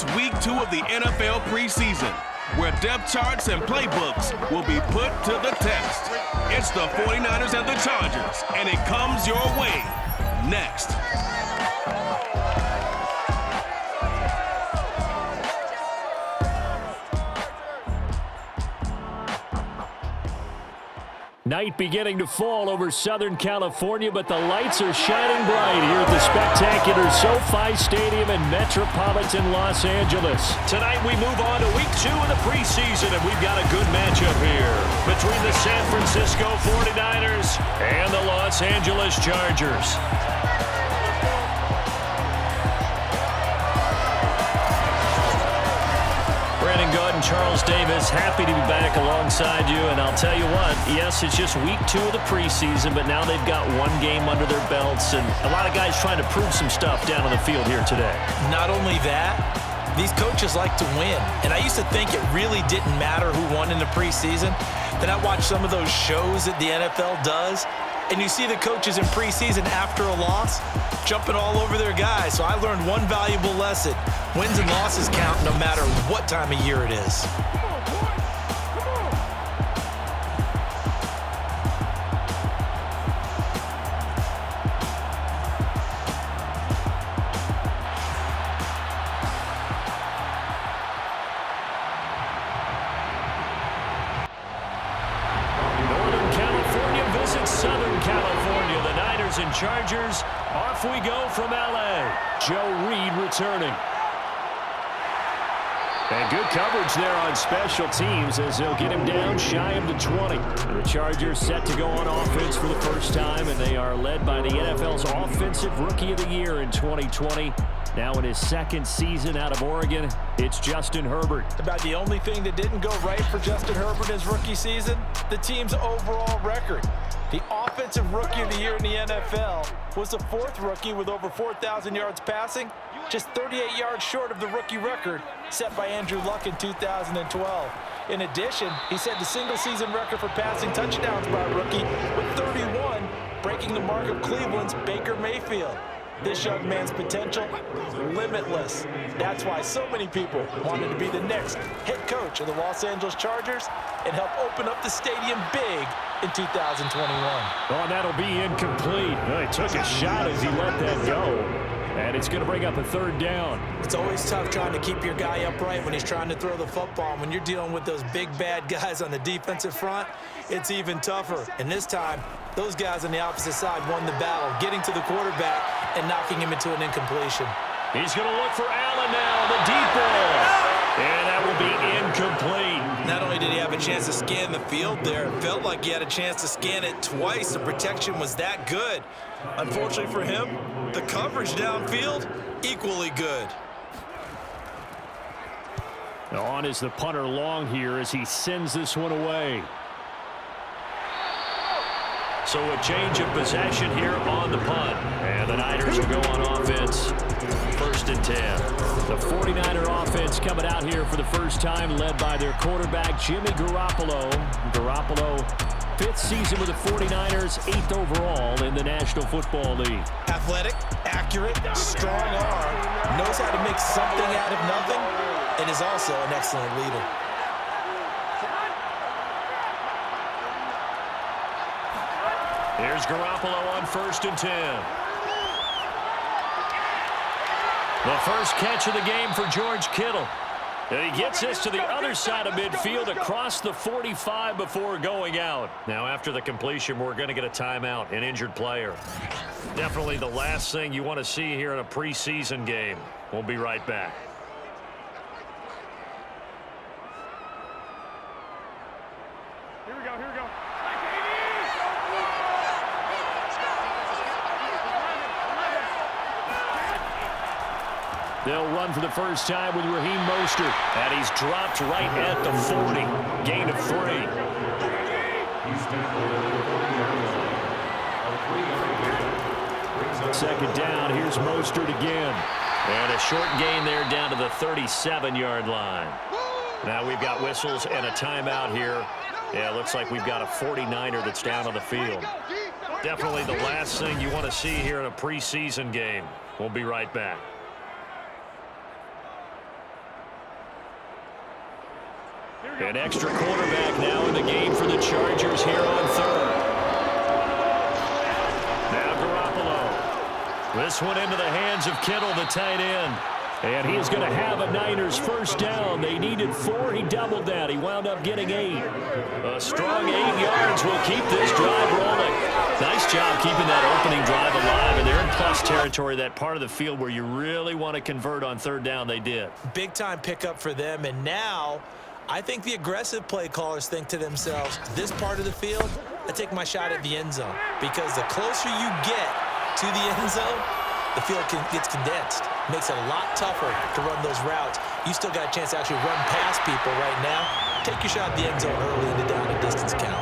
It's week 2 of the NFL preseason, where depth charts and playbooks will be put to the test. It's the 49ers and the Chargers, and it comes your way next. Night beginning to fall over Southern California, but the lights are shining bright here at the spectacular SoFi Stadium in metropolitan Los Angeles. Tonight we move on to week 2 of the preseason, and we've got a good matchup here between the San Francisco 49ers and the Los Angeles Chargers. And Charles Davis, happy to be back alongside you, and I'll tell you what, yes, it's just week 2 of the preseason, but now they've got one game under their belts, and a lot of guys trying to prove some stuff down on the field here today. Not only that, these coaches like to win, and I used to think it really didn't matter who won in the preseason. Then I watched some of those shows that the NFL does, and you see the coaches in preseason after a loss jumping all over their guys. So I learned one valuable lesson. Wins and losses count no matter what time of year it is. Southern California, the Niners and Chargers. Off we go from L.A. Joe Reed returning. And good coverage there on special teams as they'll get him down shy of the 20. The Chargers set to go on offense for the first time, and they are led by the NFL's Offensive Rookie of the Year in 2020. Now in his second season out of Oregon, it's Justin Herbert. About the only thing that didn't go right for Justin Herbert in his rookie season, the team's overall record. The Offensive Rookie of the Year in the NFL was the 4th rookie with over 4,000 yards passing, just 38 yards short of the rookie record set by Andrew Luck in 2012. In addition, he set the single-season record for passing touchdowns by a rookie with 31, breaking the mark of Cleveland's Baker Mayfield. This young man's potential, limitless. That's why so many people wanted to be the next head coach of the Los Angeles Chargers and help open up the stadium big in 2021. Oh, that'll be incomplete. Well, he took a shot as he let that go. And it's going to bring up a 3rd down. It's always tough trying to keep your guy upright when he's trying to throw the football. When you're dealing with those big, bad guys on the defensive front, it's even tougher. And this time, those guys on the opposite side won the battle, getting to the quarterback and knocking him into an incompletion. He's going to look for Allen now, the deep ball. And that will be incomplete. Not only did he have a chance to scan the field there, it felt like he had a chance to scan it twice. The protection was that good. Unfortunately for him, the coverage downfield, equally good. On is the punter long here as he sends this one away. So a change of possession here on the punt. And the Niners will go on offense. 1st and 10. The 49er offense coming out here for the first time, led by their quarterback, Jimmy Garoppolo. Garoppolo, 5th season with the 49ers, 8th overall in the National Football League. Athletic, accurate, strong arm, knows how to make something out of nothing, and is also an excellent leader. Here's Garoppolo on 1st and 10. The first catch of the game for George Kittle. And he gets this to the other side of midfield across the 45 before going out. Now after the completion, we're going to get a timeout, an injured player. Definitely the last thing you want to see here in a preseason game. We'll be right back. Here we go. They'll run for the first time with Raheem Mostert. And he's dropped right at the 40. Gain of 3. 2nd down. Here's Mostert again. And a short gain there down to the 37-yard line. Now we've got whistles and a timeout here. Yeah, it looks like we've got a 49er that's down on the field. Definitely the last thing you want to see here in a preseason game. We'll be right back. An extra quarterback now in the game for the Chargers here on third. Now Garoppolo. This one into the hands of Kittle, the tight end. And he's going to have a Niners first down. They needed 4. He doubled that. He wound up getting 8. A strong 8 yards will keep this drive rolling. Nice job keeping that opening drive alive. And they're in plus territory, that part of the field where you really want to convert on third down. They did. Big-time pickup for them. And now I think the aggressive play callers think to themselves, this part of the field, I take my shot at the end zone. Because the closer you get to the end zone, the field gets condensed. Makes it a lot tougher to run those routes. You still got a chance to actually run past people right now. Take your shot at the end zone early in the down and distance count.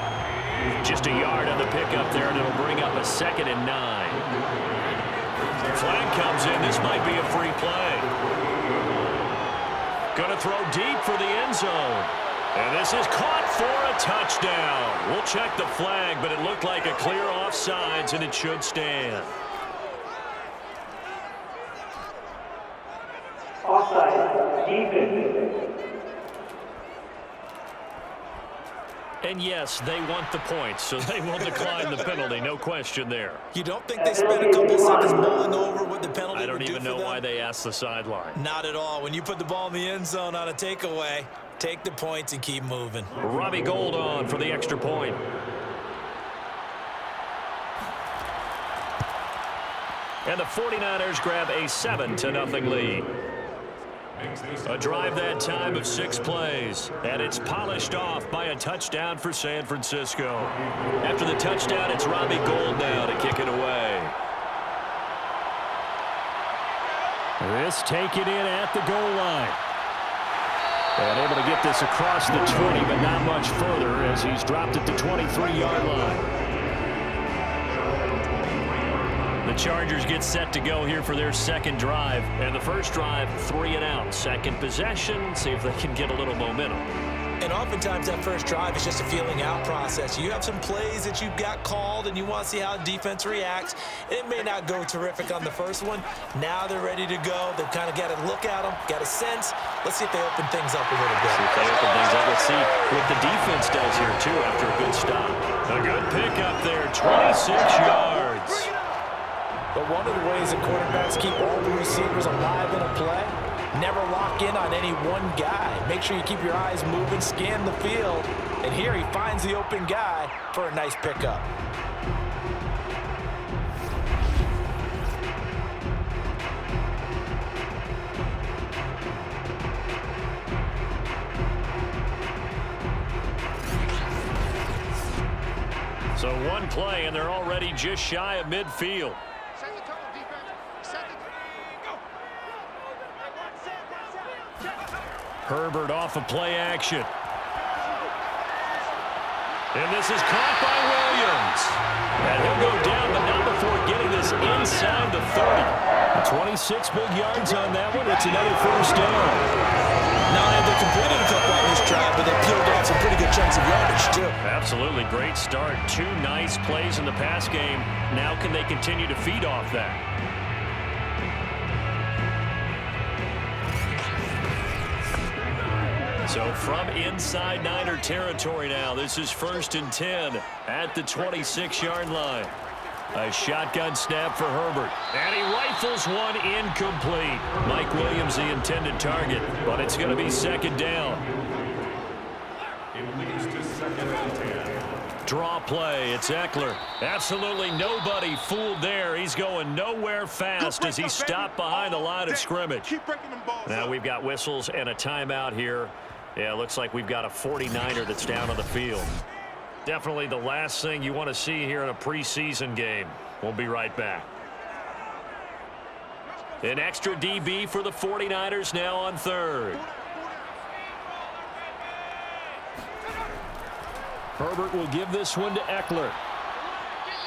Just a yard on the pickup there, and it'll bring up a 2nd and 9. Flag comes in. This might be a free play. Going to throw deep for the end zone. And this is caught for a touchdown. We'll check the flag, but it looked like a clear offsides, and it should stand. Offside, defense. And yes, they want the points, so they will decline the penalty, no question there. You don't think they spent a couple seconds mulling over what the penalty would do for them? I don't even know why they asked the sideline. Not at all. When you put the ball in the end zone on a takeaway, take the points and keep moving. Robbie Gould on for the extra point. And the 49ers grab a 7-0 lead. A drive that time of 6 plays, and it's polished off by a touchdown for San Francisco. After the touchdown, it's Robbie Gould now to kick it away. This taken in at the goal line. And able to get this across the 20, but not much further as he's dropped at the 23-yard line. The Chargers get set to go here for their second drive. And the first drive, 3 and out. Second possession, see if they can get a little momentum. And oftentimes that first drive is just a feeling out process. You have some plays that you've got called and you want to see how the defense reacts. It may not go terrific on the first one. Now they're ready to go. They've kind of got to look at them, got a sense. Let's see if they open things up a little bit. See if they open things up. Let's see what the defense does here, too, after a good stop. A good pickup there, 26 yards. But one of the ways that quarterbacks keep all the receivers alive in a play, never lock in on any one guy. Make sure you keep your eyes moving, scan the field. And here he finds the open guy for a nice pickup. So one play, and they're already just shy of midfield. Herbert off of play action. And this is caught by Williams. And he'll go down, but not before getting this inside the 30. 26 big yards on that one. It's another first down. Now they've completed a couple on this drive, but they peeled off some pretty good chunks of yardage, too. Absolutely. Great start. 2 nice plays in the pass game. Now can they continue to feed off that? So from inside Niner territory now, this is 1st and 10 at the 26-yard line. A shotgun snap for Herbert. And he rifles one incomplete. Mike Williams the intended target, but it's going to be 2nd down. Draw play, it's Eckler. Absolutely nobody fooled there. He's going nowhere fast as he stopped behind the line of scrimmage. Now we've got whistles and a timeout here. Yeah, it looks like we've got a 49er that's down on the field. Definitely the last thing you want to see here in a preseason game. We'll be right back. An extra DB for the 49ers now on 3rd. Herbert will give this one to Eckler.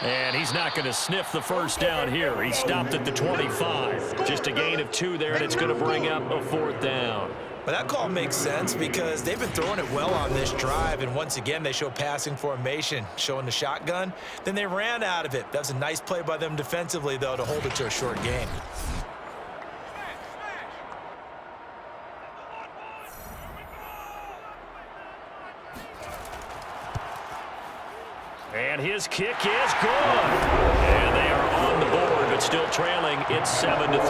And he's not going to sniff the first down here. He stopped at the 25. Just a gain of 2 there, and it's going to bring up a 4th down. But that call makes sense because they've been throwing it well on this drive, and once again they show passing formation, showing the shotgun. Then they ran out of it. That was a nice play by them defensively, though, to hold it to a short gain. And his kick is good. And they are on the board, but still trailing. It's 7-3.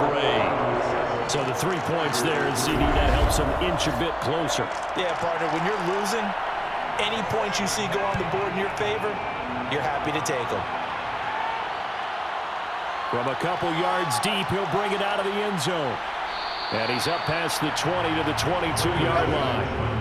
So the 3 points there, and CD, that helps them inch a bit closer. Yeah, partner, when you're losing, any points you see go on the board in your favor, you're happy to take them. From a couple yards deep, he'll bring it out of the end zone. And he's up past the 20 to the 22-yard line.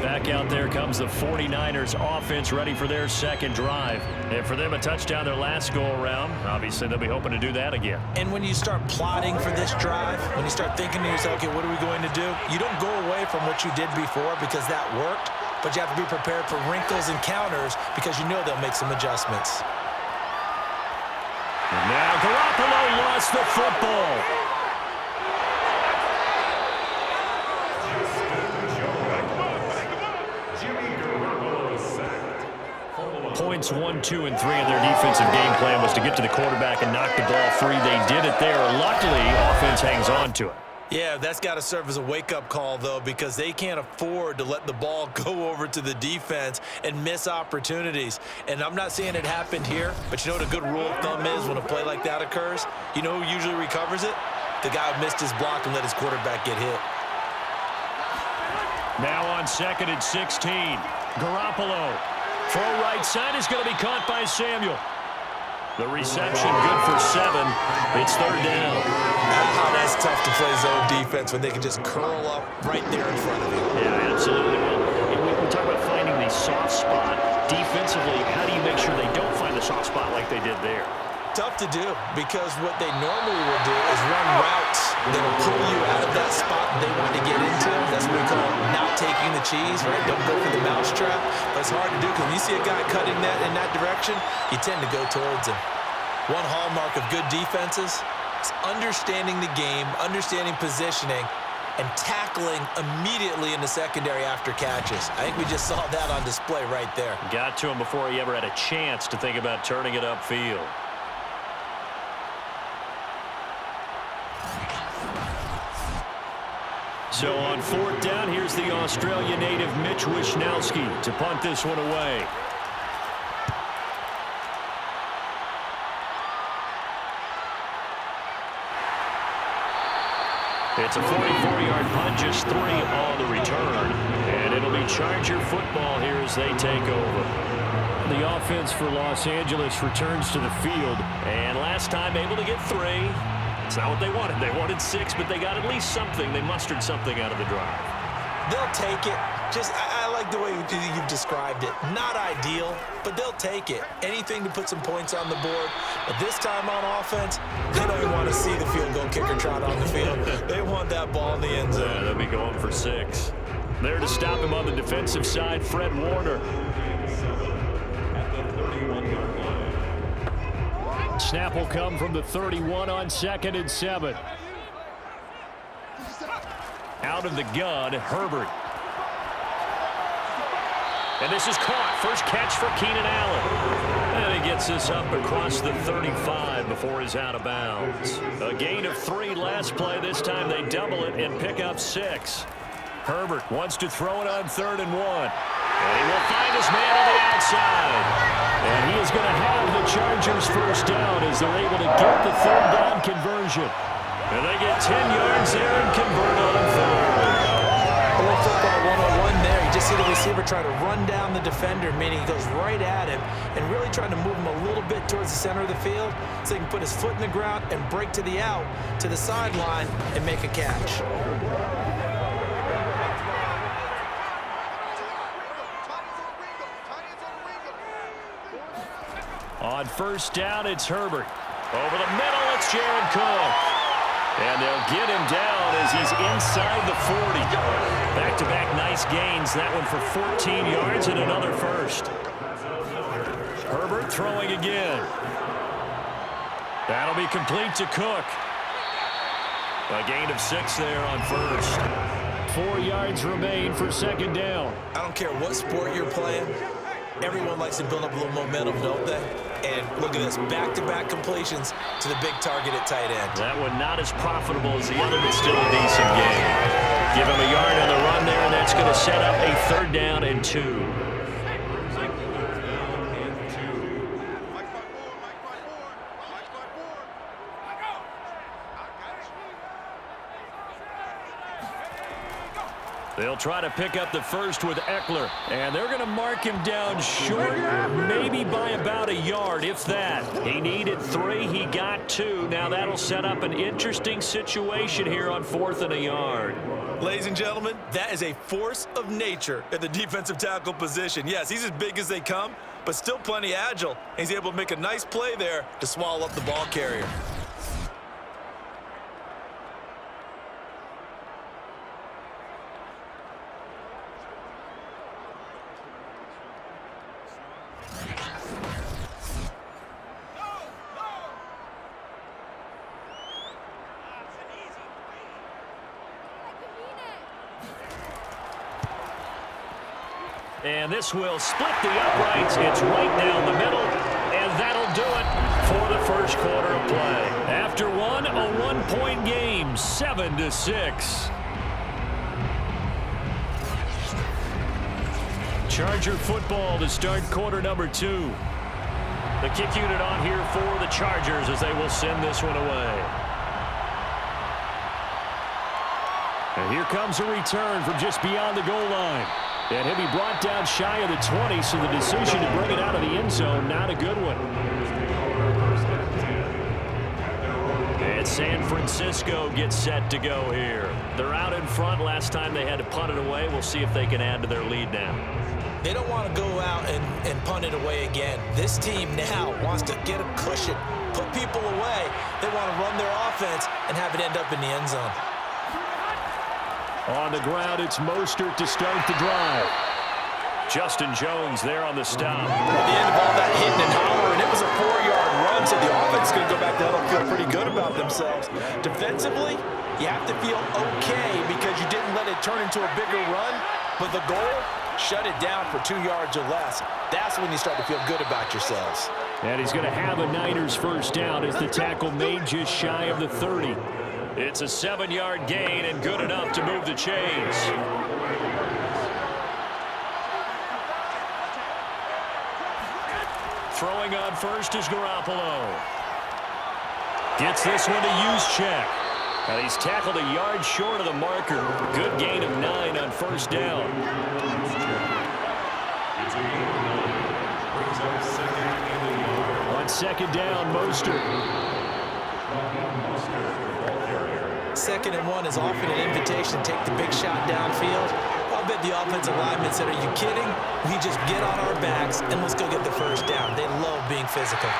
Back out there comes the 49ers offense, ready for their second drive. And for them, a touchdown their last go-around. Obviously, they'll be hoping to do that again. And when you start plotting for this drive, when you start thinking to yourself, okay, what are we going to do? You don't go away from what you did before because that worked, but you have to be prepared for wrinkles and counters because you know they'll make some adjustments. And now Garoppolo lost the football. Points 1, 2, and 3 in their defensive game plan was to get to the quarterback and knock the ball free. They did it there. Luckily, offense hangs on to it. Yeah, that's got to serve as a wake-up call, though, because they can't afford to let the ball go over to the defense and miss opportunities. And I'm not saying it happened here, but you know what a good rule of thumb is when a play like that occurs? You know who usually recovers it? The guy who missed his block and let his quarterback get hit. Now on 2nd and 16, Garoppolo. Throw right side is going to be caught by Samuel. The reception good for 7. It's 3rd down. That's tough to play zone defense when they can just curl up right there in front of you. Yeah, absolutely. We talk about finding the soft spot. Defensively, how do you make sure they don't find the soft spot like they did there? Tough to do because what they normally will do is run routes that will pull you out of that spot they want to get into. That's what we call not taking the cheese, right? Don't go for the mousetrap. But it's hard to do because when you see a guy cutting that in that direction, you tend to go towards him. One hallmark of good defenses is understanding the game, understanding positioning, and tackling immediately in the secondary after catches. I think we just saw that on display right there. Got to him before he ever had a chance to think about turning it upfield. So on 4th down, here's the Australia native Mitch Wishnowsky to punt this one away. It's a 44-yard punt, just 3 on the return. And it'll be Charger football here as they take over. The offense for Los Angeles returns to the field. And last time able to get 3. It's not what they wanted. They wanted 6, but they got at least something. They mustered something out of the drive. They'll take it. I like the way you've described it. Not ideal, but they'll take it. Anything to put some points on the board. But this time on offense, they don't even want to see the field goal kicker trot on the field. They want that ball in the end zone. Yeah, they'll be going for 6. There to stop him on the defensive side, Fred Warner. Snap will come from the 31 on 2nd and 7. Out of the gun, Herbert. And this is caught. First catch for Keenan Allen. And he gets this up across the 35 before he's out of bounds. A gain of 3 last play. This time they double it and pick up 6. Herbert wants to throw it on 3rd and 1. And he will find his man on the outside. And he is going to have the Chargers first down as they're able to get the 3rd down conversion. And they get 10 yards there and convert on 3rd. A little football 101 there. You just see the receiver try to run down the defender, meaning he goes right at him and really trying to move him a little bit towards the center of the field so he can put his foot in the ground and break to the out, to the sideline, and make a catch. On 1st down, it's Herbert. Over the middle, it's Jared Cook. And they'll get him down as he's inside the 40. Back-to-back nice gains. That one for 14 yards and another first. Herbert throwing again. That'll be complete to Cook. A gain of 6 there on 1st. 4 yards remain for 2nd down. I don't care what sport you're playing. Everyone likes to build up a little momentum, don't they? And look at this, back-to-back completions to the big target at tight end. That one not as profitable as the other, but still a decent game. Give him a yard on the run there, and that's going to set up a 3rd down and 2. They'll try to pick up the first with Eckler, and they're going to mark him down short, maybe by about a yard, if that. He needed 3, he got 2. Now that'll set up an interesting situation here on 4th and a yard. Ladies and gentlemen, that is a force of nature at the defensive tackle position. Yes, he's as big as they come, but still plenty agile. He's able to make a nice play there to swallow up the ball carrier. And this will split the uprights. It's right down the middle, and that'll do it for the first quarter of play. After one, a 1-point game, 7-6. Charger football to start quarter number 2. The kick unit on here for the Chargers as they will send this one away. And here comes a return from just beyond the goal line. And he'll be brought down shy of the 20, so the decision to bring it out of the end zone, not a good one. And San Francisco gets set to go here. They're out in front. Last time they had to punt it away. We'll see if they can add to their lead now. They don't want to go out and punt it away again. This team now wants to get a cushion, put people away. They want to run their offense and have it end up in the end zone. On the ground, it's Mostert to start the drive. Justin Jones there on the stop. At the end of all that hitting and hollering, it was a 4-yard run, so the offense is going to go back down and feel pretty good about themselves. Defensively, you have to feel okay because you didn't let it turn into a bigger run, but the goal, shut it down for 2 yards or less. That's when you start to feel good about yourselves. And he's going to have a Niners first down as the tackle made just shy of the 30. It's a 7-yard gain and good enough to move the chains. Throwing on first is Garoppolo. Gets this one to Juszczyk. And he's tackled a yard short of the marker. Good gain of 9 on first down. On second down, Mostert. 2nd and 1 is often an invitation to take the big shot downfield. I'll bet the offensive linemen said, are you kidding? We just get on our backs and let's go get the first down. They love being physical.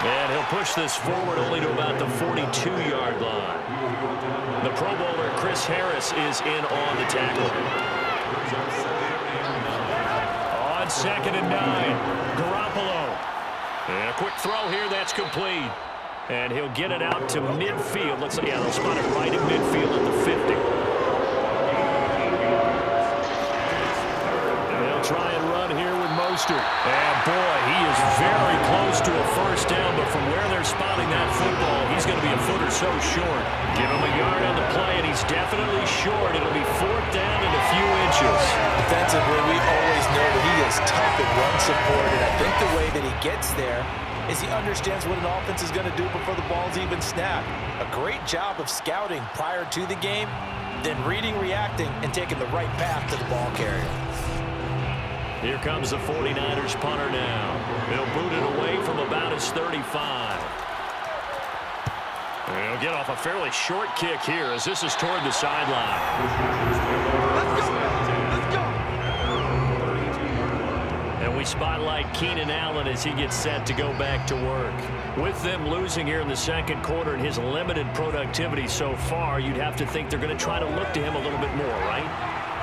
And he'll push this forward only to about the 42-yard line. The Pro Bowler Chris Harris is in on the tackle. On 2nd and 9, Garoppolo. And a quick throw here, that's complete. And he'll get it out to midfield. Let's see, yeah, they'll spot it right in midfield at the 50. And they'll try and run here with Mostert. And boy, he is very close to a first down, but from where they're spotting that football, he's going to be a foot or so short. Give him a yard on the play, and he's definitely short. It'll be 4th down and a few inches. Defensively, we always know that he is tough and run support, and I think the way that he gets there is he understands what an offense is going to do before the ball's even snapped. A great job of scouting prior to the game, then reading, reacting, and taking the right path to the ball carrier. Here comes the 49ers punter now. They'll boot it away from about his 35. And he'll get off a fairly short kick here as this is toward the sideline. And we spotlight Keenan Allen as he gets set to go back to work. With them losing here in the second quarter and his limited productivity so far, you'd have to think they're going to try to look to him a little bit more, right?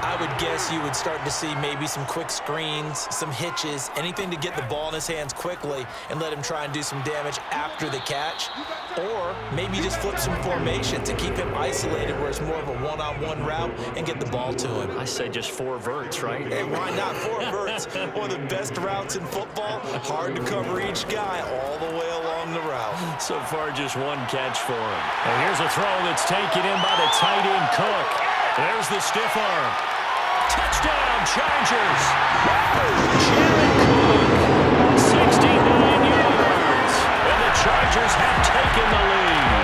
I would guess you would start to see maybe some quick screens, some hitches, anything to get the ball in his hands quickly and let him try and do some damage after the catch. Or maybe just flip some formation to keep him isolated where it's more of a one-on-one route and get the ball to him. I say just 4 verts, right? Hey, why not 4 verts? One of the best routes in football. Hard to cover each guy all the way along the route. So far, just 1 catch for him. And here's a throw that's taken in by the tight end Cook. There's the stiff arm. Touchdown, Chargers. Jared Cook, 69 yards. And the Chargers have taken the lead.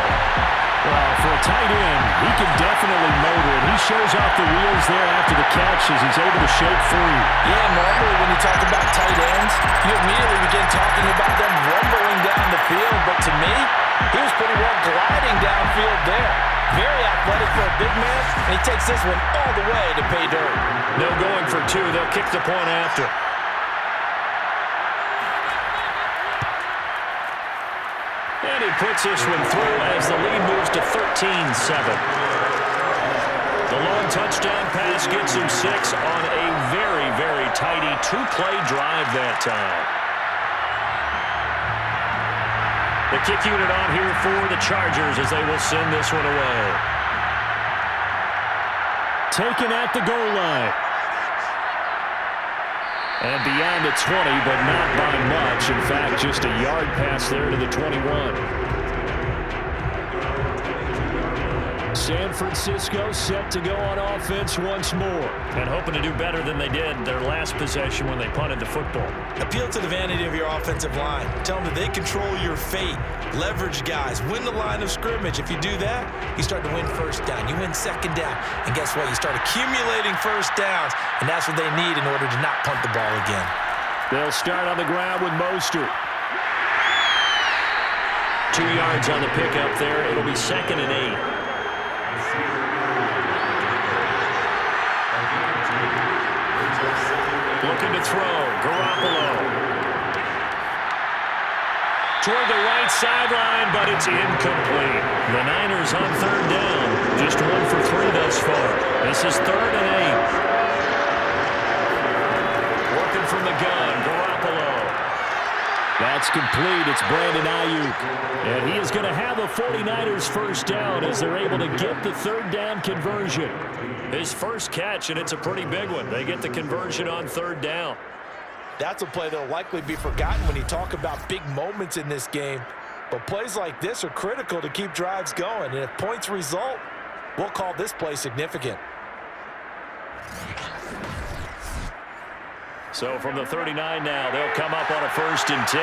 Well, for a tight end, he can definitely motor it. He shows off the wheels there after the catch as he's able to shake free. Yeah, normally when you talk about tight ends, you immediately begin talking about them rumbling down the field. But to me, he was pretty well gliding downfield there. Very athletic for a big man, and he takes this one all the way to pay dirt. No going for two. They'll kick the point after. And he puts this one through as the lead moves to 13-7. The long touchdown pass gets him 6 on a very, very tidy two-play drive that time. The kick unit on here for the Chargers as they will send this one away. Taken at the goal line. And beyond the 20, but not by much. In fact, just a yard pass there to the 21. San Francisco set to go on offense once more. And hoping to do better than they did their last possession when they punted the football. Appeal to the vanity of your offensive line. Tell them that they control your fate. Leverage guys. Win the line of scrimmage. If you do that, you start to win first down. You win second down. And guess what? You start accumulating first downs. And that's what they need in order to not punt the ball again. They'll start on the ground with Mostert. 2 yards on the pickup there. It'll be 2nd and 8. Looking to throw. Garoppolo. Toward the right sideline, but it's incomplete. The Niners on 3rd down. Just 1 for 3 thus far. This is 3rd and 8. Working from the gun. Garoppolo. That's complete. It's Brandon Ayuk. And he is going to have a 49ers first down as they're able to get the 3rd down conversion. His first catch, and it's a pretty big one. They get the conversion on 3rd down. That's a play that will likely be forgotten when you talk about big moments in this game. But plays like this are critical to keep drives going. And if points result, we'll call this play significant. So from the 39 now, they'll come up on a 1st and 10.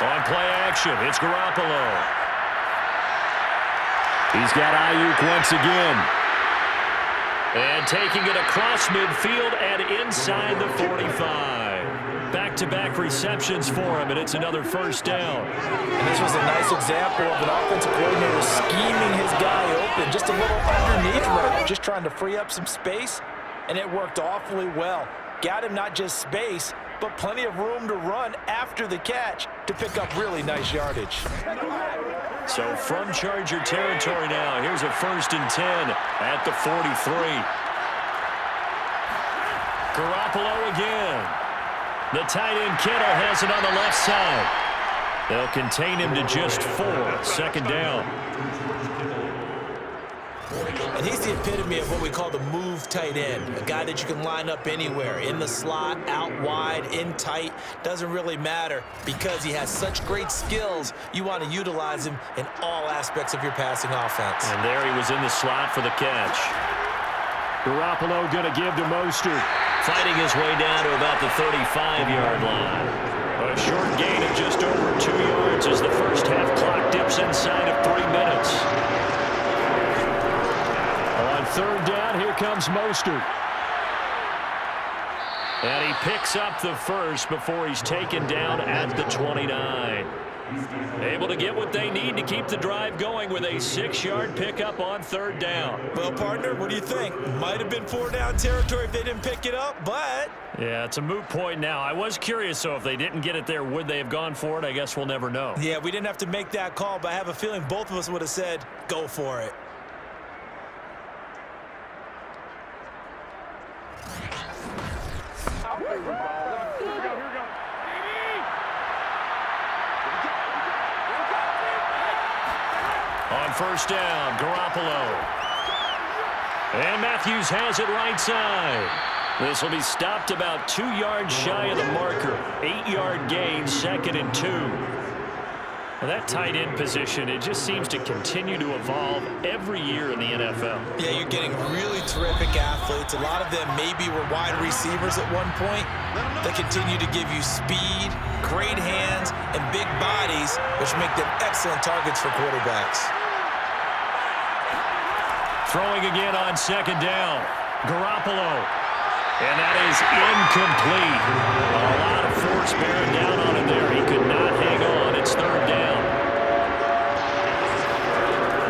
On play action, it's Garoppolo. He's got Ayuk once again. And taking it across midfield and inside the 45. Back-to-back receptions for him, and it's another first down. And this was a nice example of an offensive coordinator scheming his guy open. Just a little underneath route, just trying to free up some space, and it worked awfully well. Got him not just space, but plenty of room to run after the catch to pick up really nice yardage. So from Charger territory now, here's a 1st and 10 at the 43. Garoppolo again. The tight end Kittle has it on the left side. They'll contain him to just 4. 2nd down. And he's the epitome of what we call the move tight end. A guy that you can line up anywhere, in the slot, out wide, in tight. Doesn't really matter because he has such great skills. You want to utilize him in all aspects of your passing offense. And there he was in the slot for the catch. Garoppolo going to give to Mostert. Fighting his way down to about the 35-yard line. A short gain of just over 2 yards as the first half clock dips inside of 3 minutes. On 3rd down, here comes Mostert. And he picks up the first before he's taken down at the 29. Able to get what they need to keep the drive going with a 6-yard pickup on 3rd down. Well, partner, what do you think? Might have been 4-down territory if they didn't pick it up, but... Yeah, it's a moot point now. I was curious, so if they didn't get it there, would they have gone for it? I guess we'll never know. Yeah, we didn't have to make that call, but I have a feeling both of us would have said, go for it. On 1st down, Garoppolo. And Matthews has it right side. This will be stopped about 2 yards shy of the marker. 8-yard gain, 2nd and 2. Well, that tight end position, it just seems to continue to evolve every year in the NFL. Yeah, you're getting really terrific athletes. A lot of them maybe were wide receivers at one point. They continue to give you speed, great hands, and big bodies, which make them excellent targets for quarterbacks. Throwing again on second down. Garoppolo. And that is incomplete. A lot of force bearing down on him there. He could not hang on. It's third down.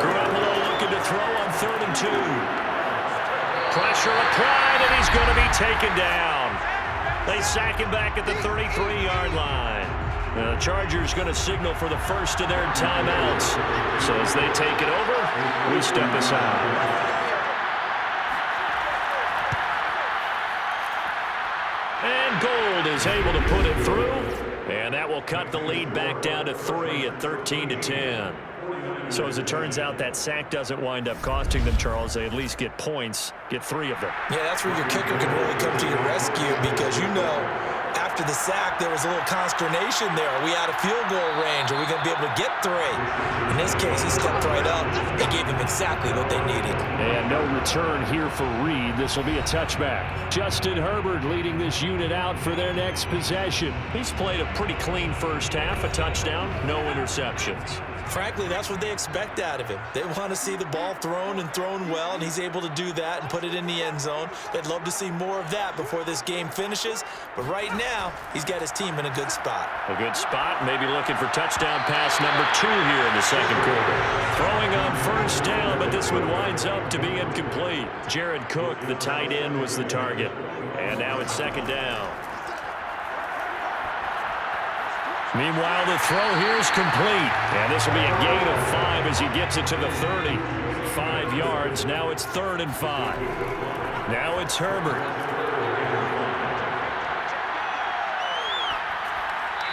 Garoppolo looking to throw on 3rd and 2. Pressure applied, and he's going to be taken down. They sack him back at the 33-yard line. The Chargers going to signal for the first of their timeouts. So as they take it over, we step aside. And Gold is able to put it through, and that will cut the lead back down to 3 at 13-10. So as it turns out, that sack doesn't wind up costing them, Charles. They at least get points, get 3 of them. Yeah, that's where your kicker can really come to your rescue because, you know, after the sack, there was a little consternation there. Are we out of field goal range? Are we going to be able to get 3? In this case, he stepped right up and gave them exactly what they needed. And no return here for Reed. This will be a touchback. Justin Herbert leading this unit out for their next possession. He's played a pretty clean first half, a touchdown, no interceptions. Frankly, that's what they expect out of him. They want to see the ball thrown and thrown well, and he's able to do that and put it in the end zone. They'd love to see more of that before this game finishes, but right now, he's got his team in a good spot. A good spot, maybe looking for touchdown pass number 2 here in the second quarter. Throwing on first down, but this one winds up to be incomplete. Jared Cook, the tight end, was the target. And now it's second down. Meanwhile, the throw here is complete. And this will be a gain of 5 as he gets it to the 30. 5 yards. Now it's 3rd and 5. Now it's Herbert.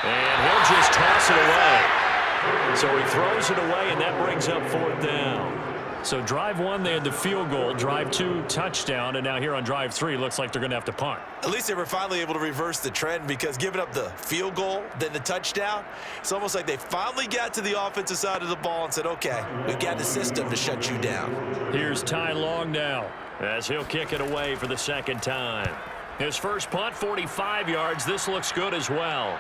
And he'll just toss it away. So he throws it away, and that brings up 4th down. So drive 1, they had the field goal. Drive 2, touchdown. And now here on drive 3, looks like they're going to have to punt. At least they were finally able to reverse the trend because giving up the field goal, then the touchdown, it's almost like they finally got to the offensive side of the ball and said, okay, we've got the system to shut you down. Here's Ty Long now as he'll kick it away for the second time. His first punt, 45 yards. This looks good as well.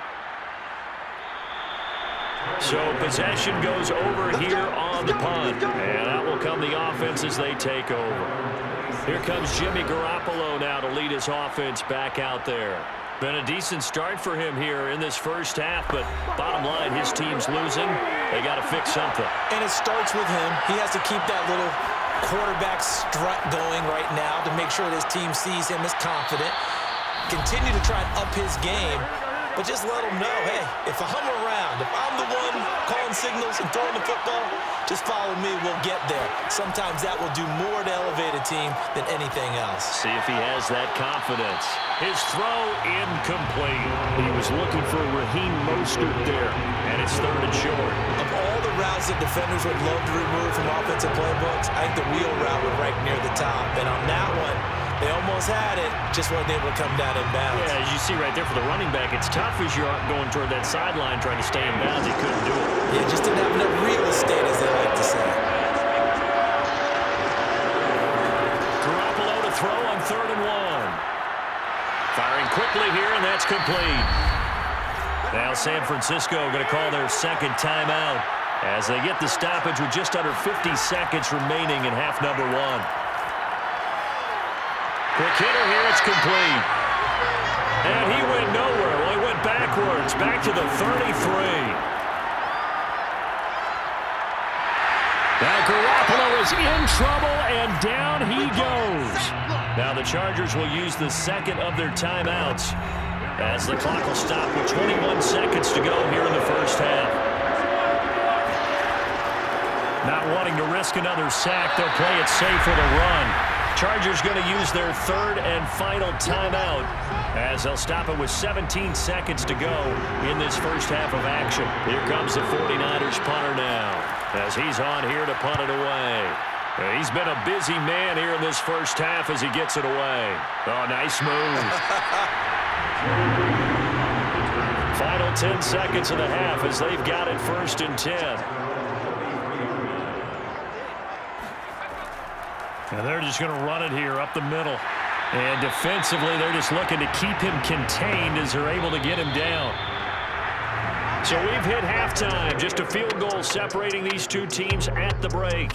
So possession goes over here on the punt. And out will come the offense as they take over. Here comes Jimmy Garoppolo now to lead his offense back out there. Been a decent start for him here in this first half, but bottom line, his team's losing. They got to fix something. And it starts with him. He has to keep that little quarterback strut going right now to make sure that his team sees him as confident. Continue to try and up his game. But just let them know, hey, if I'm around, if I'm the one calling signals and throwing the football, just follow me, we'll get there. Sometimes that will do more to elevate a team than anything else. See if he has that confidence. His throw incomplete. He was looking for Raheem Mostert there, and it's 3rd and short. Of all the routes that defenders would love to remove from offensive playbooks, I think the wheel route would rank near the top. And on that one, they almost had it, just weren't able to come down in bounds. Yeah, as you see right there for the running back, it's tough as you're going toward that sideline trying to stay in bounds. He couldn't do it. Yeah, just didn't have enough real estate, as they like to say. Garoppolo to throw on 3rd and 1. Firing quickly here, and that's complete. Now San Francisco going to call their second timeout as they get the stoppage with just under 50 seconds remaining in half number 1. Quick hitter here, it's complete. And he went nowhere. Well, he went backwards, back to the 33. Now Garoppolo is in trouble, and down he goes. Now the Chargers will use the second of their timeouts as the clock will stop with 21 seconds to go here in the first half. Not wanting to risk another sack, they'll play it safe with a run. Chargers going to use their 3rd and final timeout as they'll stop it with 17 seconds to go in this first half of action. Here comes the 49ers punter now as he's on here to punt it away. He's been a busy man here in this first half as he gets it away. Oh, nice move. Final 10 seconds of the half as they've got it 1st and 10. And they're just going to run it here up the middle. And defensively, they're just looking to keep him contained as they're able to get him down. So we've hit halftime. Just a field goal separating these two teams at the break.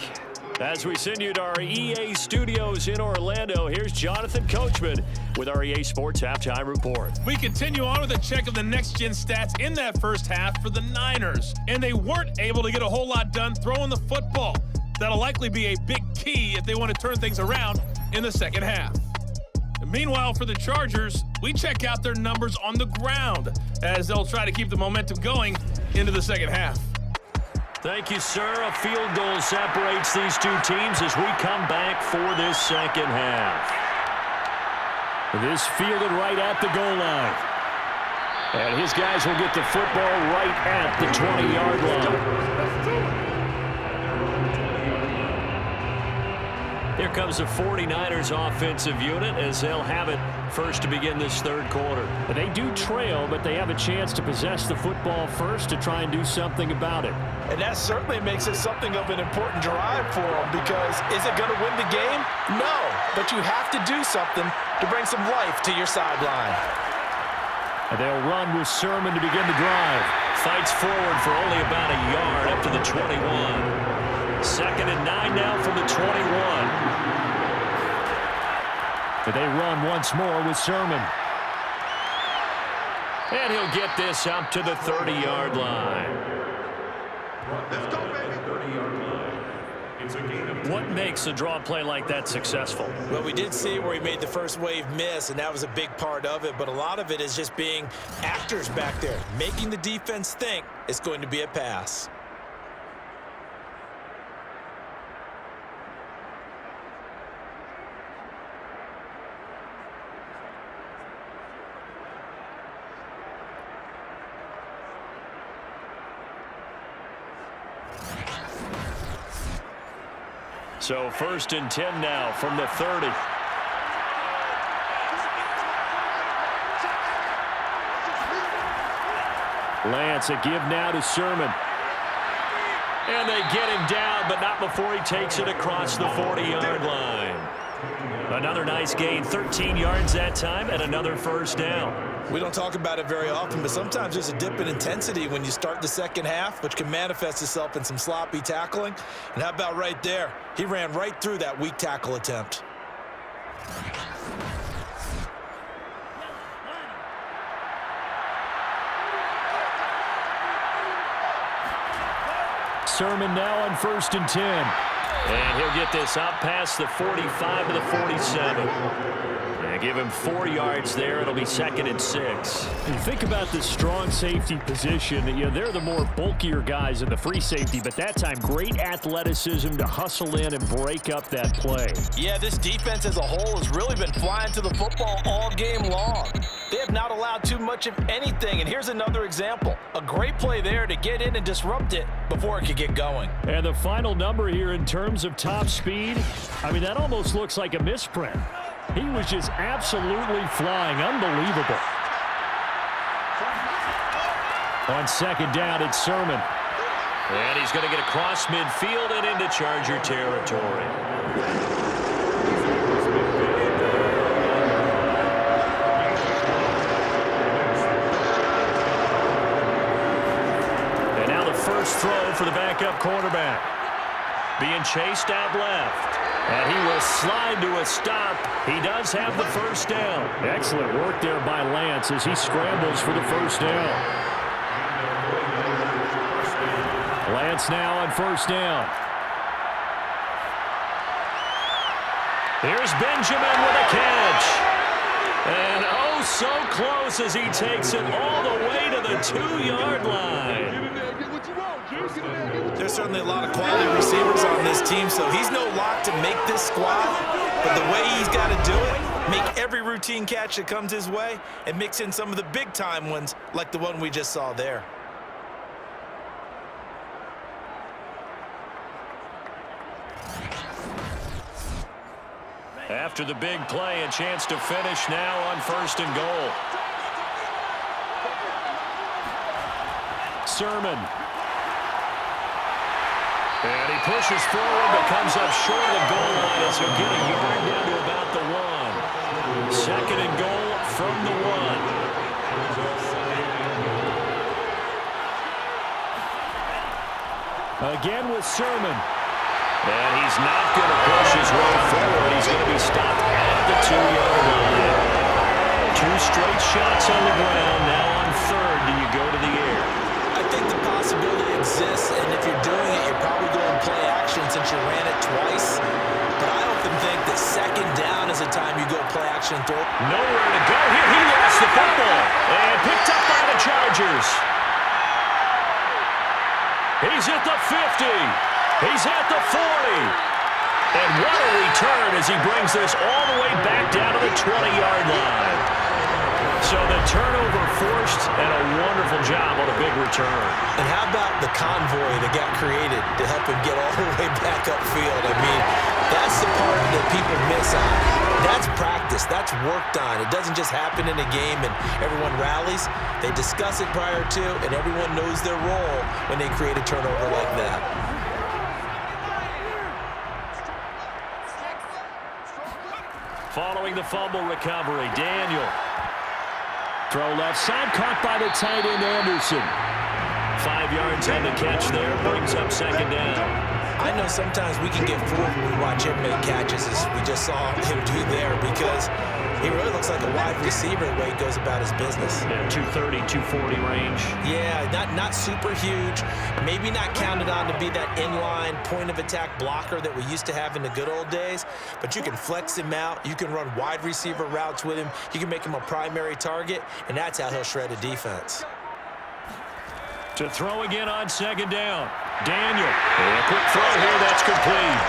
As we send you to our EA studios in Orlando, here's Jonathan Coachman with our EA Sports Halftime Report. We continue on with a check of the next-gen stats in that first half for the Niners. And they weren't able to get a whole lot done throwing the football. That'll likely be a big key if they want to turn things around in the second half. Meanwhile, for the Chargers, we check out their numbers on the ground as they'll try to keep the momentum going into the second half. Thank you, sir. A field goal separates these two teams as we come back for this second half. This fielded right at the goal line. And his guys will get the football right at the 20-yard line. Here comes the 49ers offensive unit as they'll have it first to begin this third quarter. They do trail, but they have a chance to possess the football first to try and do something about it. And that certainly makes it something of an important drive for them because is it going to win the game? No, but you have to do something to bring some life to your sideline. And they'll run with Sermon to begin the drive. Fights forward for only about a yard up to the 21. 2nd and 9 now from the 21. But they run once more with Sermon. And he'll get this up to the 30-yard line. Let's go, baby. What makes a draw play like that successful? Well, we did see where he made the first wave miss, and that was a big part of it. But a lot of it is just being actors back there, making the defense think it's going to be a pass. So 1st and 10 now from the 30. Lance, a give now to Sermon. And they get him down, but not before he takes it across the 40-yard line. Another nice gain, 13 yards that time, and another first down. We don't talk about it very often, but sometimes there's a dip in intensity when you start the second half, which can manifest itself in some sloppy tackling. And how about right there? He ran right through that weak tackle attempt. Sermon now on 1st and 10. And he'll get this out past the 45 to the 47. And give him 4 yards there. It'll be 2nd and 6. You think about the strong safety position. You know, they're the more bulkier guys in the free safety, but that time great athleticism to hustle in and break up that play. Yeah, this defense as a whole has really been flying to the football all game long. They have not allowed too much of anything, and here's another example. A great play there to get in and disrupt it before it could get going. And the final number here in terms of top speed, I mean, that almost looks like a misprint. He was just absolutely flying. Unbelievable. On 2nd down, it's Sermon. And he's going to get across midfield and into Charger territory. And now the first throw for the backup quarterback. Being chased out left. And he will slide to a stop. He does have the first down. Excellent work there by Lance as he scrambles for the first down. Lance now on 1st down. Here's Benjamin with a catch. And oh, so close as he takes it all the way to the 2-yard line. There's certainly a lot of quality receivers on this team, so he's no lock to make this squad. But the way he's got to do it, make every routine catch that comes his way, and mix in some of the big-time ones like the one we just saw there. After the big play, a chance to finish now on 1st and goal. Sermon. And he pushes forward, but comes up short of the goal line as he'll get a yard down to about the 1. Second and goal from the 1. Again with Sermon. And he's not going to push his way forward. He's going to be stopped at the 2-yard line. 2 straight shots on the ground. Now on third, do you go to the air? I think the possibility exists, and if you're doing it, you're probably going play action since you ran it twice. But I often think that second down is the time you go play action and throw. Nowhere to go here. He lost the football. And picked up by the Chargers. He's at the 50. He's at the 40. And what a return as he brings this all the way back down to the 20-yard line. So the turnover forced, and a wonderful job on a big return. And how about the convoy that got created to help him get all the way back upfield? I mean, that's the part that people miss on. That's practice. That's worked on. It doesn't just happen in a game and everyone rallies. They discuss it prior to, and everyone knows their role when they create a turnover like that. Following the fumble recovery, Daniel. Throw left side, caught by the tight end Anderson. 5 yards on the catch there, brings up second down. I know sometimes we can get fooled when we watch him make catches, as we just saw him do there, because he really looks like a wide receiver the way he goes about his business. Yeah, 230, 240 range. Yeah, not super huge. Maybe not counted on to be that inline point-of-attack blocker that we used to have in the good old days, but you can flex him out. You can run wide receiver routes with him. You can make him a primary target, and that's how he'll shred a defense. To throw again on second down. Daniel. And a quick throw here, that's complete.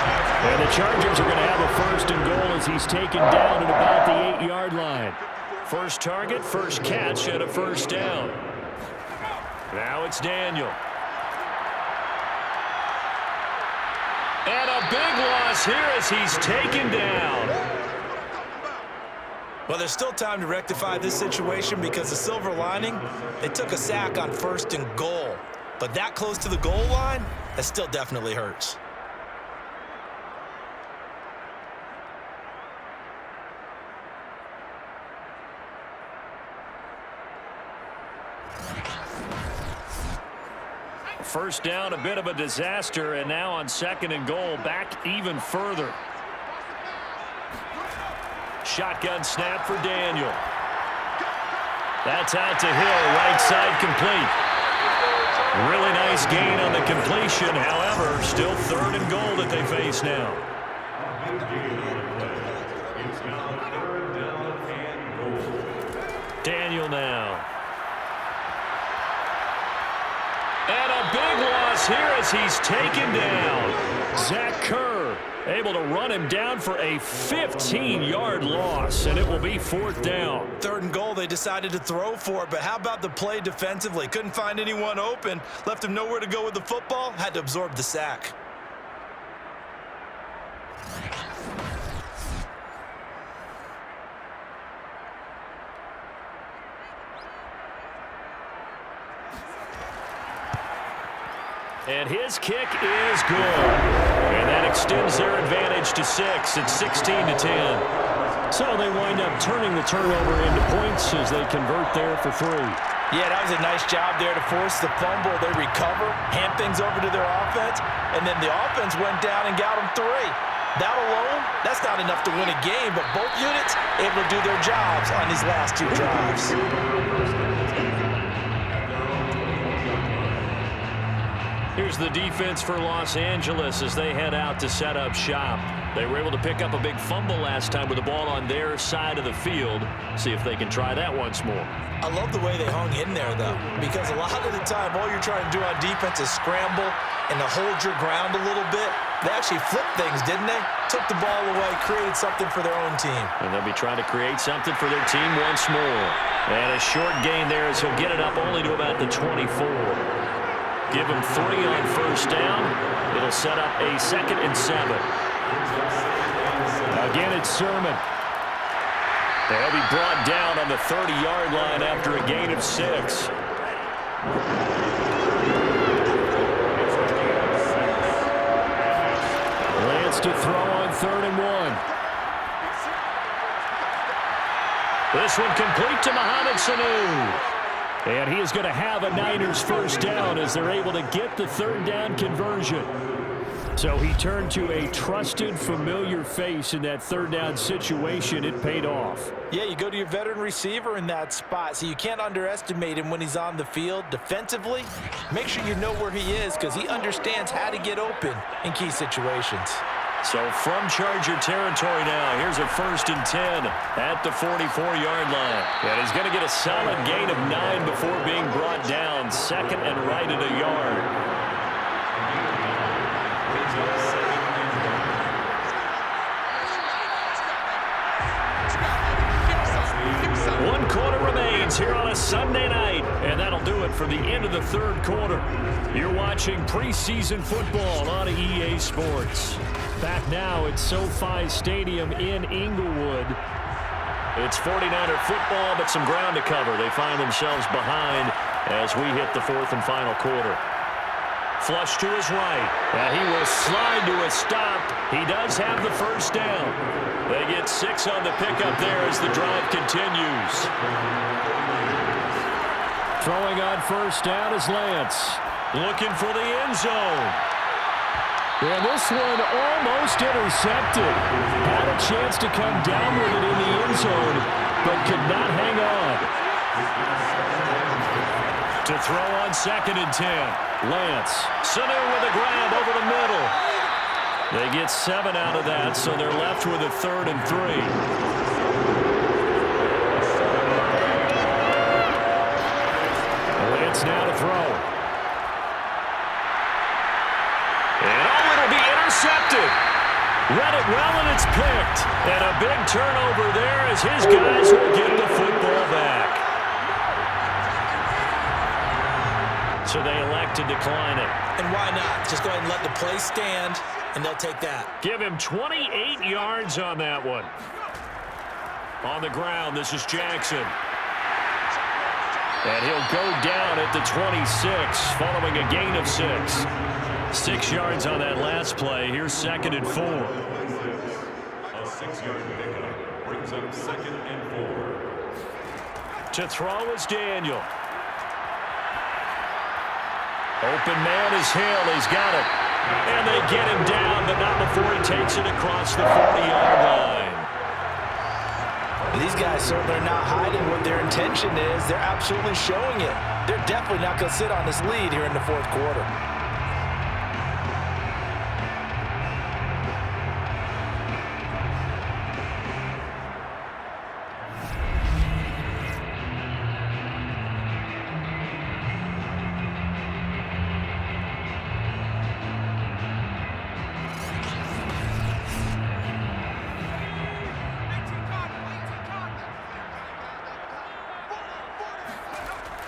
And the Chargers are going to have a first and goal as he's taken down at about the 8-yard line. First target, first catch, and a first down. Now it's Daniel. And a big loss here as he's taken down. Well, there's still time to rectify this situation because the silver lining, they took a sack on first and goal. But that close to the goal line, that still definitely hurts. First down, a bit of a disaster, and now on second and goal, back even further. Shotgun snap for Daniel. That's out to Hill, right side complete. Really nice gain on the completion, however, still third and goal that they face now. Daniel now. And a big loss here as he's taken down. Zach Kerr able to run him down for a 15-yard loss, and it will be fourth down. Third and goal, they decided to throw for it, but how about the play defensively? Couldn't find anyone open, left him nowhere to go with the football, had to absorb the sack. And his kick is good. And that extends their advantage to 6. It's 16-10. So they wind up turning the turnover into points as they convert there for 3. Yeah, that was a nice job there to force the fumble. They recover, hand things over to their offense, and then the offense went down and got them 3. That alone, that's not enough to win a game, but both units able to do their jobs on these last 2 drives. Here's the defense for Los Angeles as they head out to set up shop. They were able to pick up a big fumble last time with the ball on their side of the field. See if they can try that once more. I love the way they hung in there, though, because a lot of the time all you're trying to do on defense is scramble and to hold your ground a little bit. They actually flipped things, didn't they? Took the ball away, created something for their own team. And they'll be trying to create something for their team once more. And a short gain there as he'll get it up only to about the 24. Give him 3 on first down. It'll set up a 2nd and 7. Again, it's Sermon. They'll be brought down on the 30-yard line after a gain of 6. Lance to throw on 3rd and 1. This one complete to Mohamed Sanu. And he is going to have a Niners first down as they're able to get the 3rd down conversion. So he turned to a trusted, familiar face in that 3rd down situation. It paid off. Yeah, you go to your veteran receiver in that spot, so you can't underestimate him when he's on the field. Defensively, make sure you know where he is because he understands how to get open in key situations. So from Charger territory now, here's a 1st and 10 at the 44-yard line. And he's going to get a solid gain of 9 before being brought down. 2nd and right at a yard. 1 quarter remains here on a Sunday night. And that'll do it for the end of the 3rd quarter. You're watching preseason football on EA Sports. Back now at SoFi Stadium in Inglewood. It's 49er football, but some ground to cover. They find themselves behind as we hit the 4th and final quarter. Flush to his right. And he will slide to a stop. He does have the first down. They get 6 on the pickup there as the drive continues. Throwing on first down is Lance. Looking for the end zone. And this one almost intercepted. Had a chance to come down with it in the end zone, but could not hang on. To throw on 2nd and 10. Lance. Sanu with a grab over the middle. They get 7 out of that, so they're left with a 3rd and 3. Lance now to throw. Intercepted. Read it well, and it's picked. And a big turnover there as his guys will get the football back. So they elect to decline it. And why not? Just go ahead and let the play stand, and they'll take that. Give him 28 yards on that one. On the ground, this is Jackson. And he'll go down at the 26, following a gain of 6. 6 yards on that last play. Here's 2nd and 4. A 6-yard pickup brings up 2nd and 4. To throw is Daniel. Open man is Hill. He's got it. And they get him down, but not before he takes it across the 40-yard line. These guys certainly are not hiding what their intention is. They're absolutely showing it. They're definitely not going to sit on this lead here in the 4th quarter.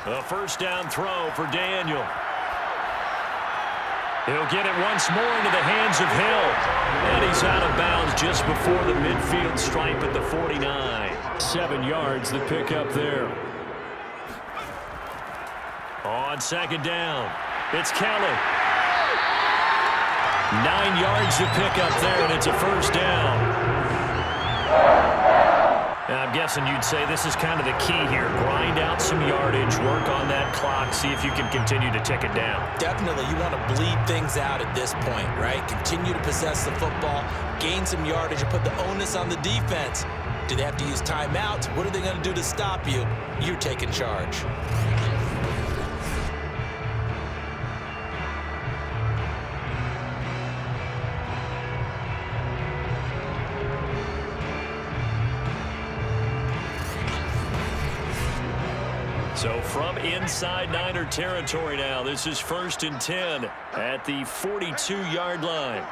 A first down throw for Daniel. He'll get it once more into the hands of Hill. And he's out of bounds just before the midfield stripe at the 49. 7 yards, the pickup there. On 2nd down, it's Kelly. 9 yards to pick up there, and it's a first down. I'm guessing you'd say this is kind of the key here. Grind out some yardage, work on that clock, see if you can continue to tick it down. Definitely, you want to bleed things out at this point, right? Continue to possess the football, gain some yardage, and put the onus on the defense. Do they have to use timeouts? What are they going to do to stop you? You're taking charge. So from inside Niner territory now, this is 1st and 10 at the 42-yard line.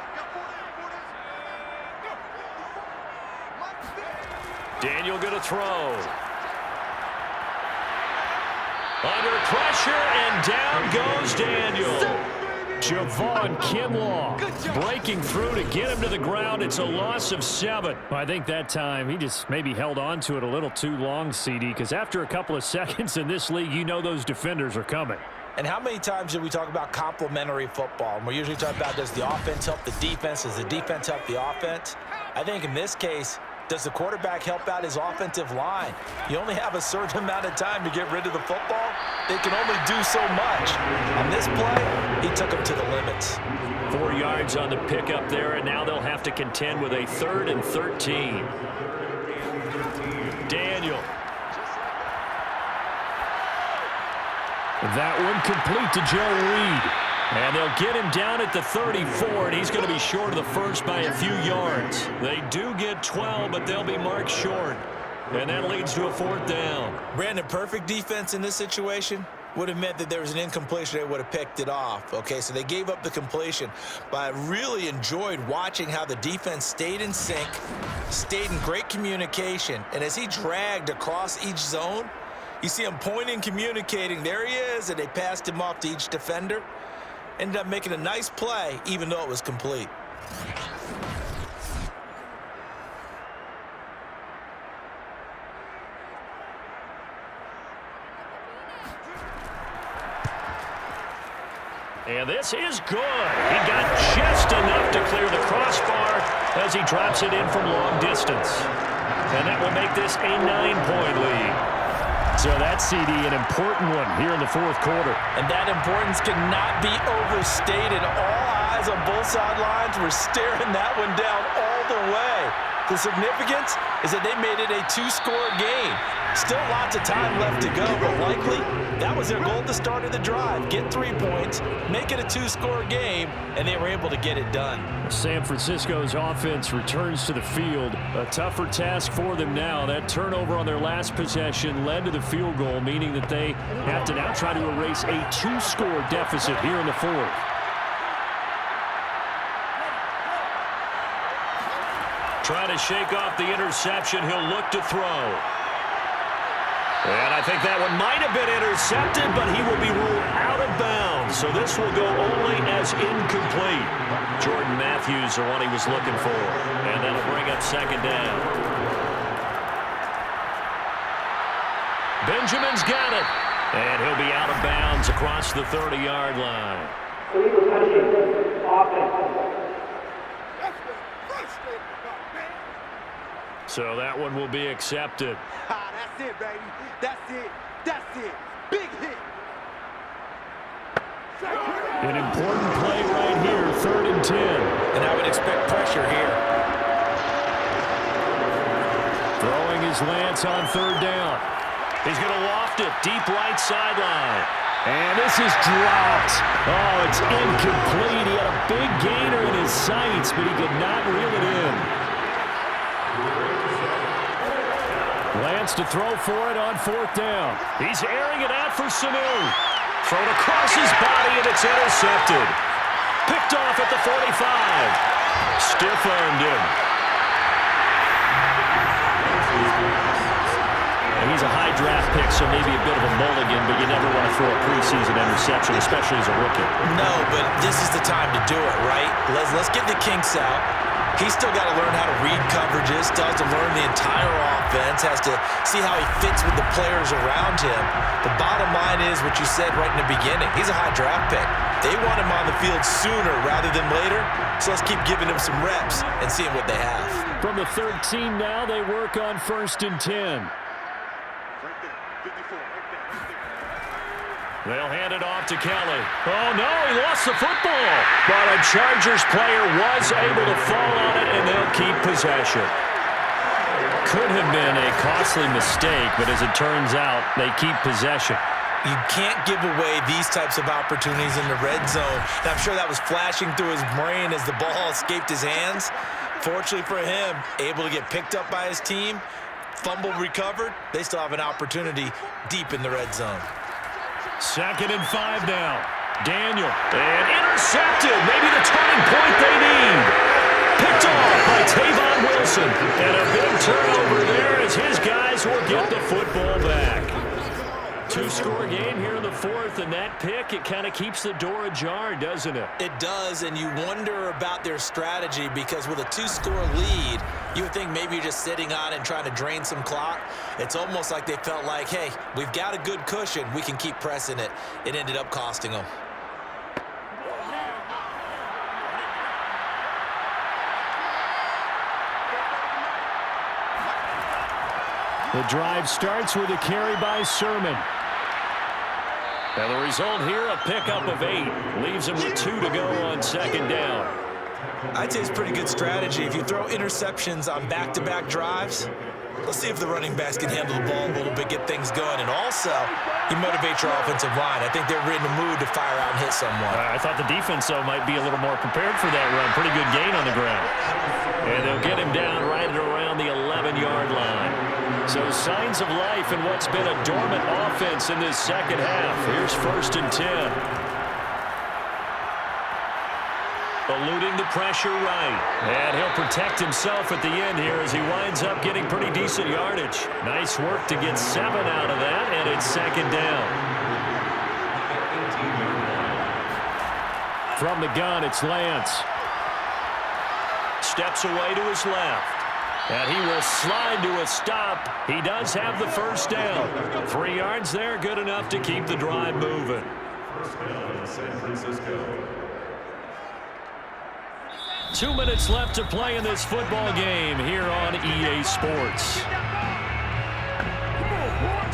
Daniel going to throw. Under pressure, and down goes Daniel. Javon Kinlaw breaking through to get him to the ground. It's a loss of 7. I think that time he just maybe held on to it a little too long, CD, because after a couple of seconds in this league, you know those defenders are coming. And how many times do we talk about complementary football? And we're usually talking about, does the offense help the defense? Does the defense help the offense? I think in this case, does the quarterback help out his offensive line? You only have a certain amount of time to get rid of the football. They can only do so much. On this play, he took them to the limits. 4 yards on the pickup there, and now they'll have to contend with a 3rd and 13. Daniel. That one complete to Joe Reed. And they'll get him down at the 34, and he's going to be short of the first by a few yards. They do get 12, but they'll be marked short. And that leads to a 4th down. Brandon, perfect defense in this situation would have meant that there was an incompletion. They would have picked it off. Okay, so they gave up the completion. But I really enjoyed watching how the defense stayed in sync, stayed in great communication. And as he dragged across each zone, you see him pointing, communicating. There he is, and they passed him off to each defender. Ended up making a nice play, even though it was complete. And this is good. He got just enough to clear the crossbar as he drops it in from long distance. And that will make this a 9-point lead. So that's, CD, an important one here in the 4th quarter. And that importance cannot be overstated. All eyes on both sidelines were staring that one down all the way. The significance is that they made it a 2-score game. Still lots of time left to go, but likely that was their goal at the start of the drive. Get 3 points, make it a 2-score game, and they were able to get it done. San Francisco's offense returns to the field. A tougher task for them now. That turnover on their last possession led to the field goal, meaning that they have to now try to erase a 2-score deficit here in the 4th. Trying to shake off the interception. He'll look to throw. And I think that one might have been intercepted, but he will be ruled out of bounds. So this will go only as incomplete. Jordan Matthews, the one he was looking for. And that'll bring up 2nd down. Benjamin's got it. And he'll be out of bounds across the 30-yard line. So that one will be accepted. That's it, baby. That's it. That's it. Big hit. An important play right here, 3rd and 10. And I would expect pressure here. Throwing his lance on 3rd down. He's going to loft it, deep right sideline. And this is dropped. Oh, it's incomplete. He had a big gainer in his sights, but he could not reel it in. Lance to throw for it on 4th down. He's airing it out for Sanu. Thrown across his body, and it's intercepted. Picked off at the 45. Stiff-armed him. And he's a high draft pick, so maybe a bit of a mulligan, but you never want to throw a preseason interception, especially as a rookie. No, but this is the time to do it, right? Let's get the kinks out. He's still got to learn how to read coverages, still has to learn the entire offense, has to see how he fits with the players around him. The bottom line is what you said right in the beginning. He's a high draft pick. They want him on the field sooner rather than later, so let's keep giving him some reps and seeing what they have. From the 13 now, they work on 1st and 10. They'll hand it off to Kelly. Oh, no, he lost the football. But a Chargers player was able to fall on it, and they'll keep possession. Could have been a costly mistake, but as it turns out, they keep possession. You can't give away these types of opportunities in the red zone. And I'm sure that was flashing through his brain as the ball escaped his hands. Fortunately for him, able to get picked up by his team, fumble recovered. They still have an opportunity deep in the red zone. 2nd and 5 now. Daniel. And intercepted. Maybe the turning point they need. Picked off by Tavon Wilson. And a big turnover there as his guys will get the football back. Two-score game here in the fourth, and that pick, it kind of keeps the door ajar, doesn't it? It does, and you wonder about their strategy because with a two-score lead, you would think maybe you're just sitting on it and trying to drain some clock. It's almost like they felt like, hey, we've got a good cushion. We can keep pressing it. It ended up costing them. The drive starts with a carry by Sermon. And the result here, a pickup of 8. Leaves him with 2 to go on second down. I'd say it's pretty good strategy. If you throw interceptions on back-to-back drives, let's see if the running backs can handle the ball a little bit, get things going. And also, you motivate your offensive line. I think they're in the mood to fire out and hit someone. I thought the defense, though, might be a little more prepared for that run. Pretty good gain on the ground. And they'll get him down right at around the 11-yard line. So signs of life in what's been a dormant offense in this second half. Here's 1st and 10. Eluding the pressure right. And he'll protect himself at the end here as he winds up getting pretty decent yardage. Nice work to get 7 out of that, and it's second down. From the gun, it's Lance. Steps away to his left. And he will slide to a stop. He does have the first down. 3 yards there, good enough to keep the drive moving. First down, San Francisco. 2 minutes left to play in this football game here on EA Sports.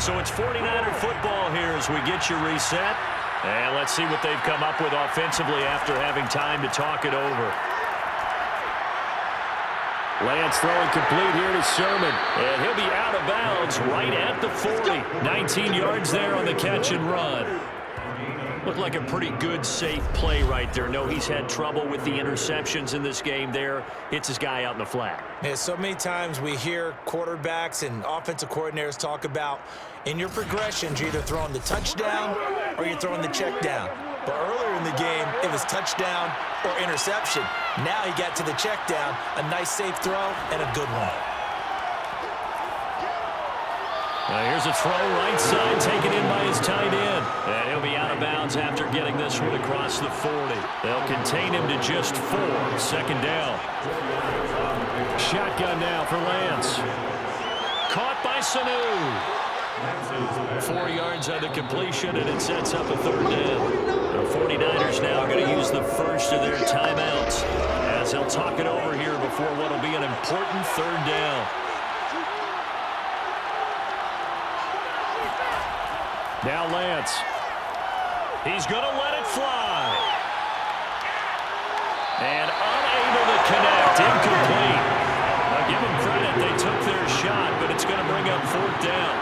So it's 49er football here as we get you reset. And let's see what they've come up with offensively after having time to talk it over. Lance throwing complete here to Sermon. And he'll be out of bounds right at the 40. 19 yards there on the catch and run. Looked like a pretty good, safe play right there. No, he's had trouble with the interceptions in this game there. Hits his guy out in the flat. Yeah, so many times we hear quarterbacks and offensive coordinators talk about in your progressions, you're either throwing the touchdown or you're throwing the check down. But earlier in the game, it was touchdown or interception. Now he got to the check down, a nice safe throw, and a good one. Now here's a throw right side taken in by his tight end. And he'll be out of bounds after getting this one across the 40. They'll contain him to just 4. Second down. Shotgun now for Lance. Caught by Sanu. 4 yards on the completion, and it sets up a third down. The 49ers now going to use the first of their timeouts as they'll talk it over here before what will be an important third down. Now Lance. He's going to let it fly. And unable to connect. Incomplete. Now give them credit. They took their shot, but it's going to bring up 4th down.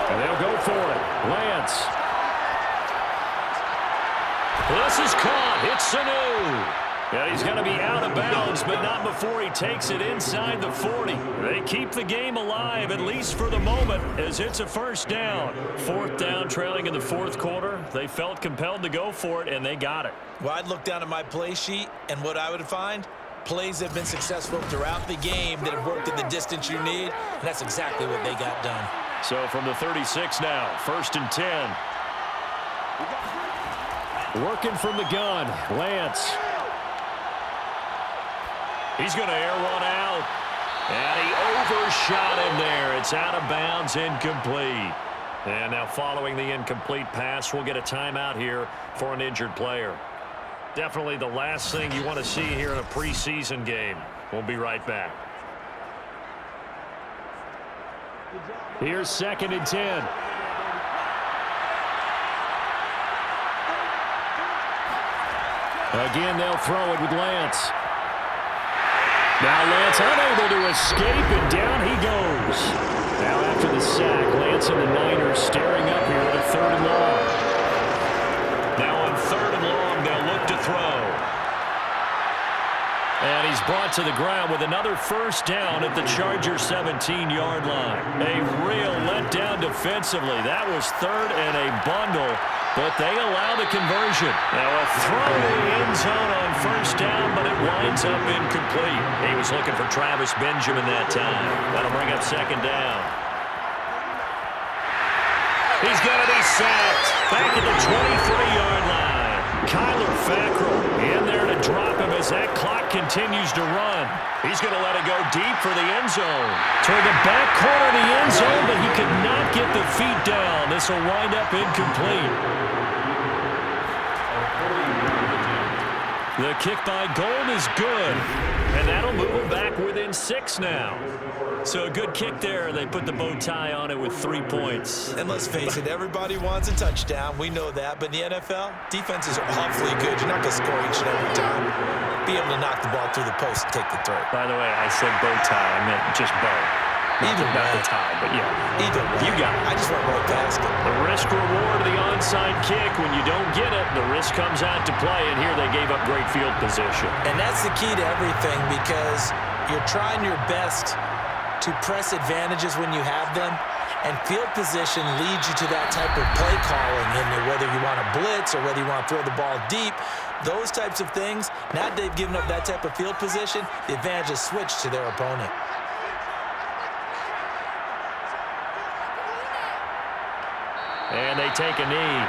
And they'll go for it. Lance. This is caught. It's Sanu. Yeah, he's going to be out of bounds, but not before he takes it inside the 40. They keep the game alive, at least for the moment, as it's a first down. 4th down, trailing in the 4th quarter. They felt compelled to go for it, and they got it. Well, I'd look down at my play sheet, and what I would find, plays that have been successful throughout the game that have worked in the distance you need, and that's exactly what they got done. So from the 36 now, 1st and 10. Working from the gun, Lance. He's going to air one out. And he overshot him there. It's out of bounds, incomplete. And now following the incomplete pass, we'll get a timeout here for an injured player. Definitely the last thing you want to see here in a preseason game. We'll be right back. Here's 2nd and 10. Again, they'll throw it with Lance. Now Lance unable to escape, and down he goes. Now after the sack, Lance and the Niners staring up here at a 3rd and long. Now on 3rd and long, they'll look to throw. And he's brought to the ground with another first down at the Charger 17-yard line. A real letdown defensively. That was 3rd and a bundle, but they allow the conversion. Now a throw to the end zone on first down, but it winds up incomplete. He was looking for Travis Benjamin that time. That'll bring up 2nd down. He's going to be sacked. Back at the 23-yard line. Kyler Fackrell in there to drop him as that clock continues to run. He's going to let it go deep for the end zone. Toward the back corner of the end zone, but he could not get the feet down. This will wind up incomplete. The kick by Gold is good, and that'll move him back within 6 now. So a good kick there. They put the bow tie on it with 3 points. And let's face it, everybody wants a touchdown. We know that. But in the NFL, defenses are awfully good. You're not going to score each and every time. Be able to knock the ball through the post and take the throw. By the way, I said bow tie. I meant just bow. Not the tie, but yeah. Either way. You got it. I just went right past it. The risk reward of the onside kick. When you don't get it, the risk comes out to play, and here they gave up great field position. And that's the key to everything, because you're trying your best to press advantages when you have them, and field position leads you to that type of play calling, and whether you want to blitz or whether you want to throw the ball deep, those types of things. Now they've given up that type of field position, the advantage is switched to their opponent. And they take a knee.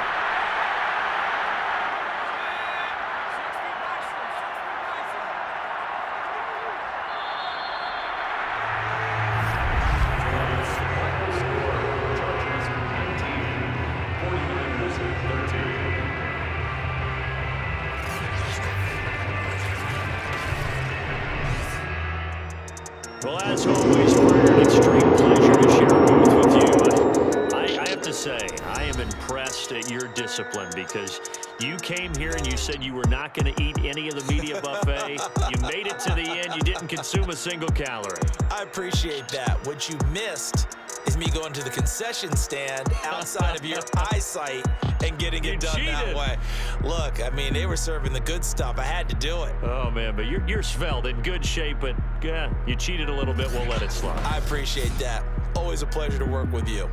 Well, as always, Fred, an extreme pleasure to share a booth with you. I have to say, I am impressed at your discipline, because you came here and you said you were not going to eat any of the media buffet. You made it to the end. You didn't consume a single calorie. I appreciate that. What you missed is me going to the concession stand outside of your eyesight and getting it done that way. Look, I mean, they were serving the good stuff. I had to do it. Oh, man, but you're svelte, in good shape, but yeah, you cheated a little bit. We'll let it slide. I appreciate that. Always a pleasure to work with you.